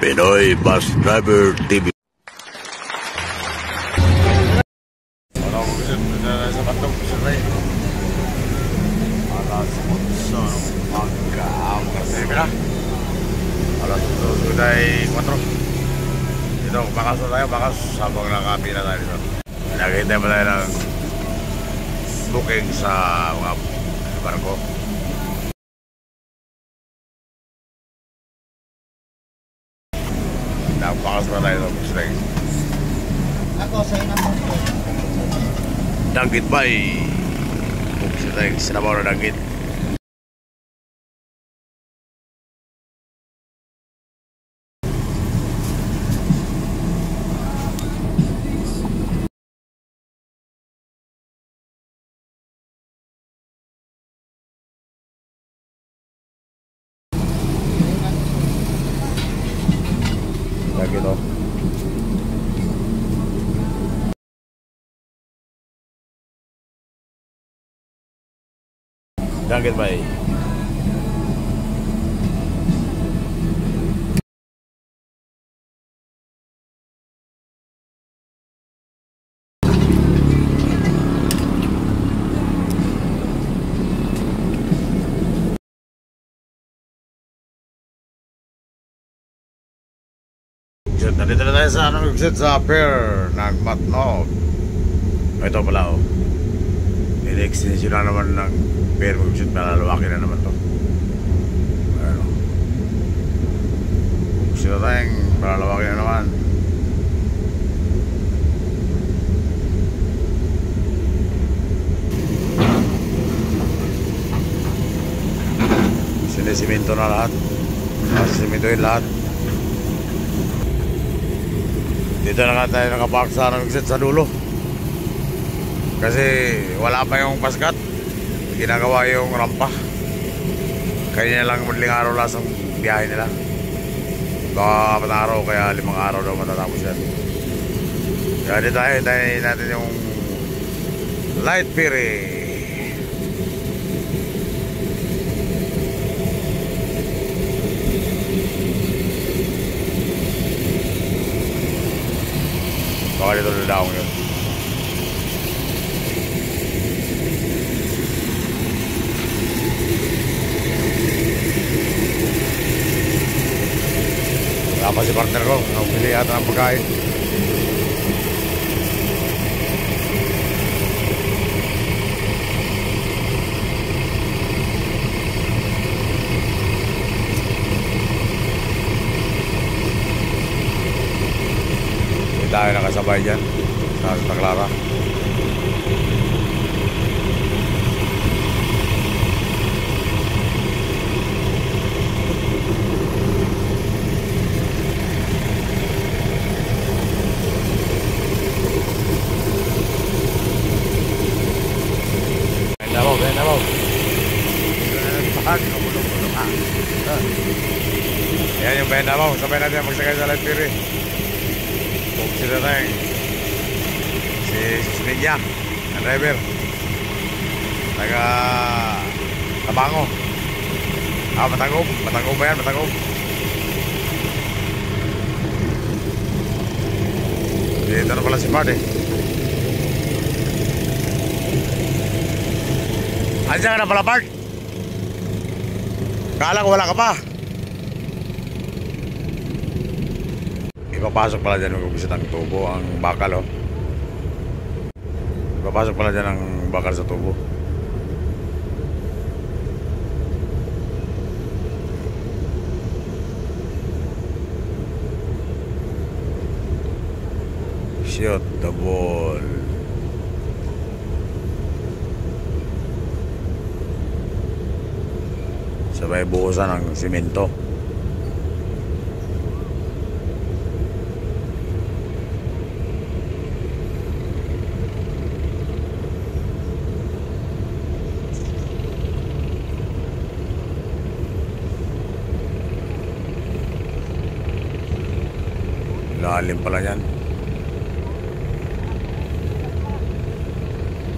Pinoy Bus Driver TV. Wala ko kasi sa Bandung sa Ray. Alas 11 magka-amkas na. Alas 2:04. Dito, bakas na tayo, bakas habang nakapila tayo dito. Nakita mo tayo ng booking sa mga barko. Bakas pa tayo dito. Ako sa inang mo. Dagit ba eh. Sinabaw na dagit. Dagit oh. Dagit ba eh. Nandito na tayo sa exit sa pier ng Matnog. Ito pala oh. Ini-extension na naman ng pier ng exit. Malalawakin na naman to. Ayan oh. Exit na tayong malalawakin na naman. Sinisiminto na lahat. Sinisimintoin lahat. Dito na nga tayo nakapark sa exit sa dulo. Kasi wala pa yung paskat. Ginagawa yung rampa. Kaya lang madaling araw lang ang biyahe nila. Baka 4 araw kaya 5 araw daw matatapos yan. Kaya dito tayo natin yung light ferry. Baka dito na daw yun. Wala pa si partner ko. Nakapili yata ng pagkain. Tayo nakasabay dyan sa Santa Clara. Benda mo. Yan yung benda mo. Sabay natin magsakay sa light ferry. Sila tayo si Susminya ang driver taga Tabango. Matagom ba yan? Matagom. Dito na pala si Bart eh. Andiyan ka na pala Bart. Kala ko wala ka pa. Ipapasok pala dyan yung gusto ng tubo ang bakal oh. Ipapasok pala dyan ang bakal sa tubo. Shoot the ball. Sabay buhusan ng simento. Lalim pala yan.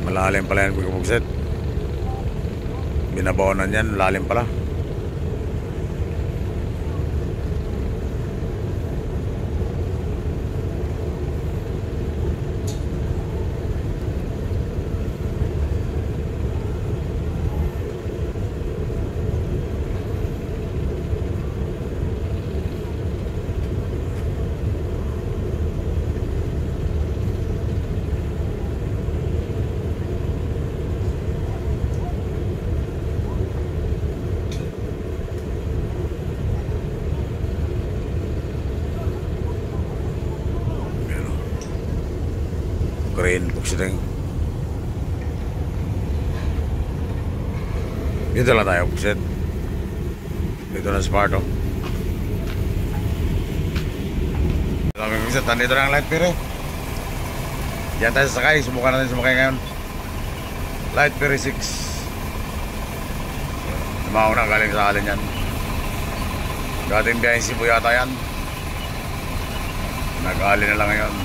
Malalim pala yan bugset. Binabawanan yan, lalim pala. Oxideng. Dito lang tayo, Oxid. Dito na Sparto. Kami Oxid, nandito na ang light pier eh. Diyan tayo sasakay, subukan natin sumakay ngayon. Light pier 6. Mauna galing sa alin yan. Dating biyahin Cebu yata yan. Nag-alin na lang ngayon.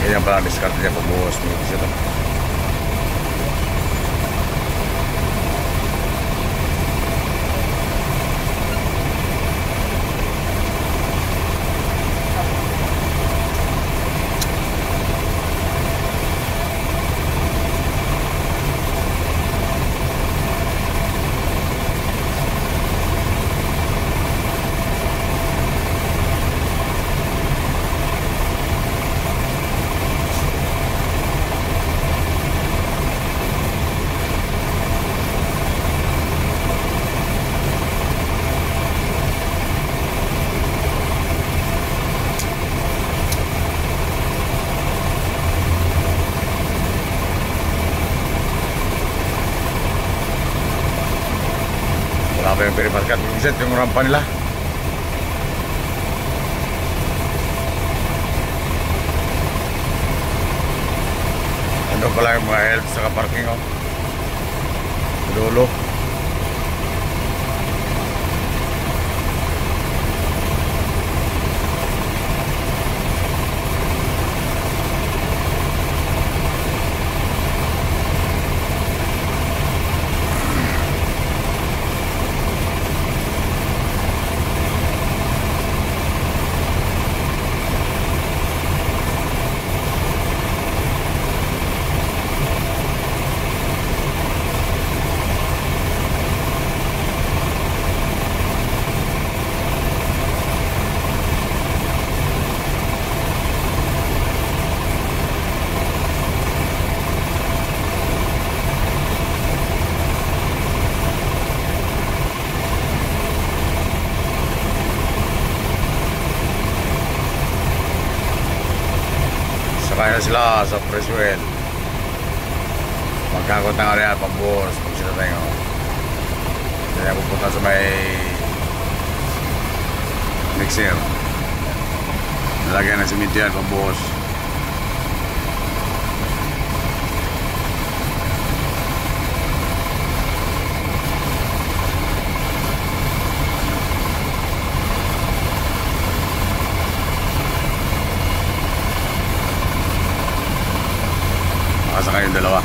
Ganyan pala ang diskarte niya pagbuhos ng isa ito. Wala pa yung piriparkat. Minsan yung rampa nila. Ano pala yung mga help sa parking oh. Lolo. Sakay na sila sa Preswell. Magkakot ng area pambuhos pag sila tayo. Kaya pupunta sa may mixer. Nalagyan ng simento yan pambuhos. Makasakay yung dalawa.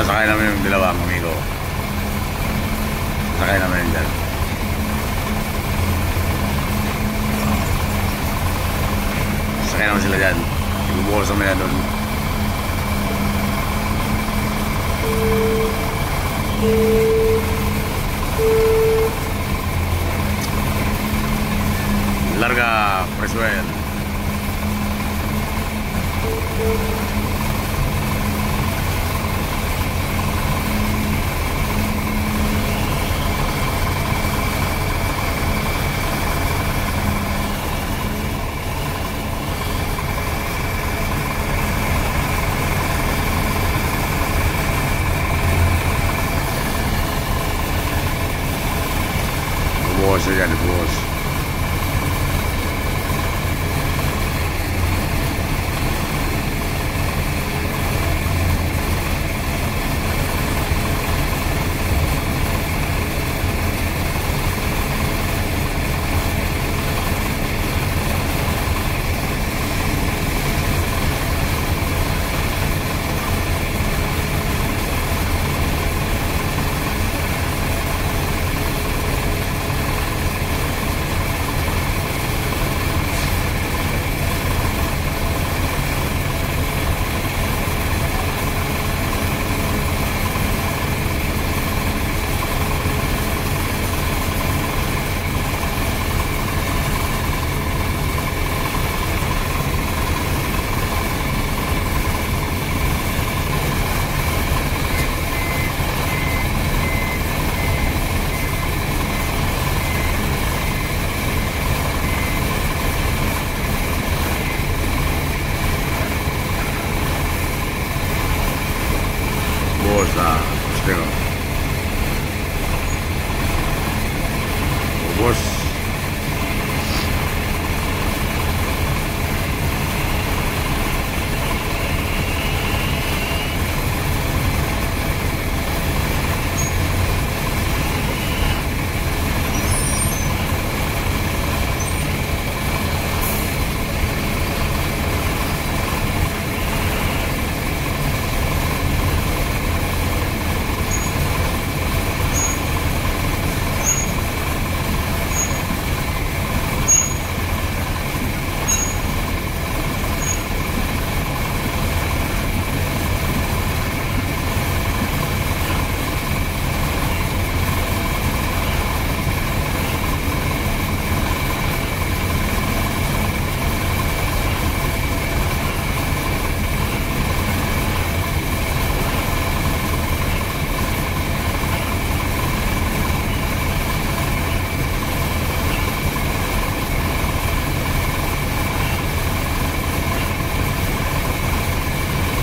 Sasakay namin yung dalawang amigo. Sasakay namin dyan. Sasakay naman sila dyan. Ibubuhos naman yan doon. Larga Preswell. Buhos na yan, buhos. Tengo. Bos.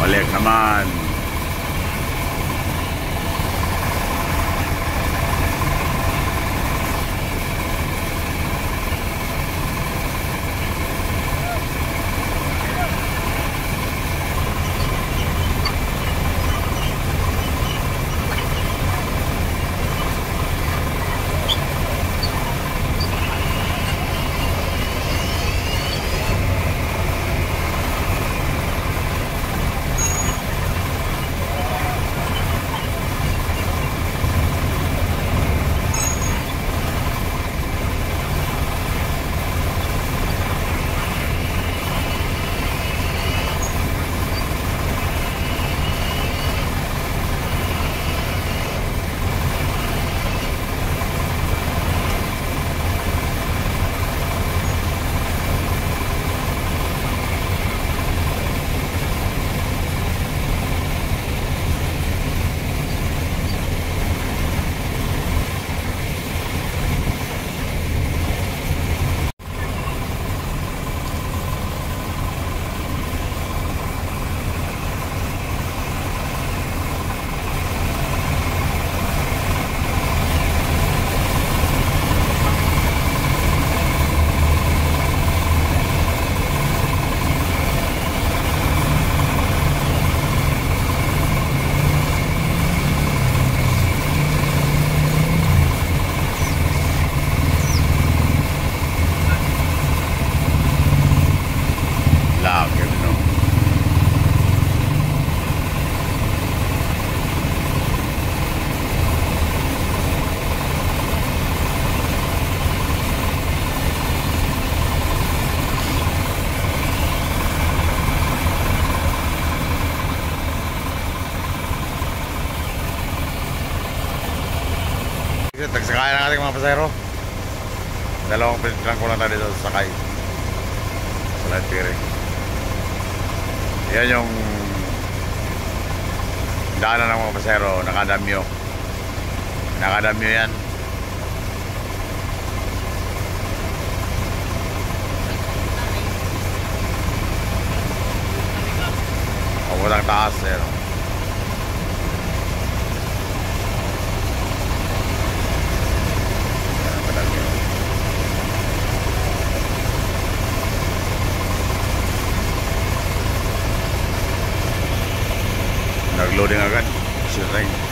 Balik naman. Sakay ng ating mga pasahero. Dalawang pilit lang ko lang tayo dito sa sakay. Sa light piering. Yan yung daanan ng mga pasahero. Nakadamyo. Nakadamyo yan. Papuntang taas. Yan. Nag-loading agad. Shooting.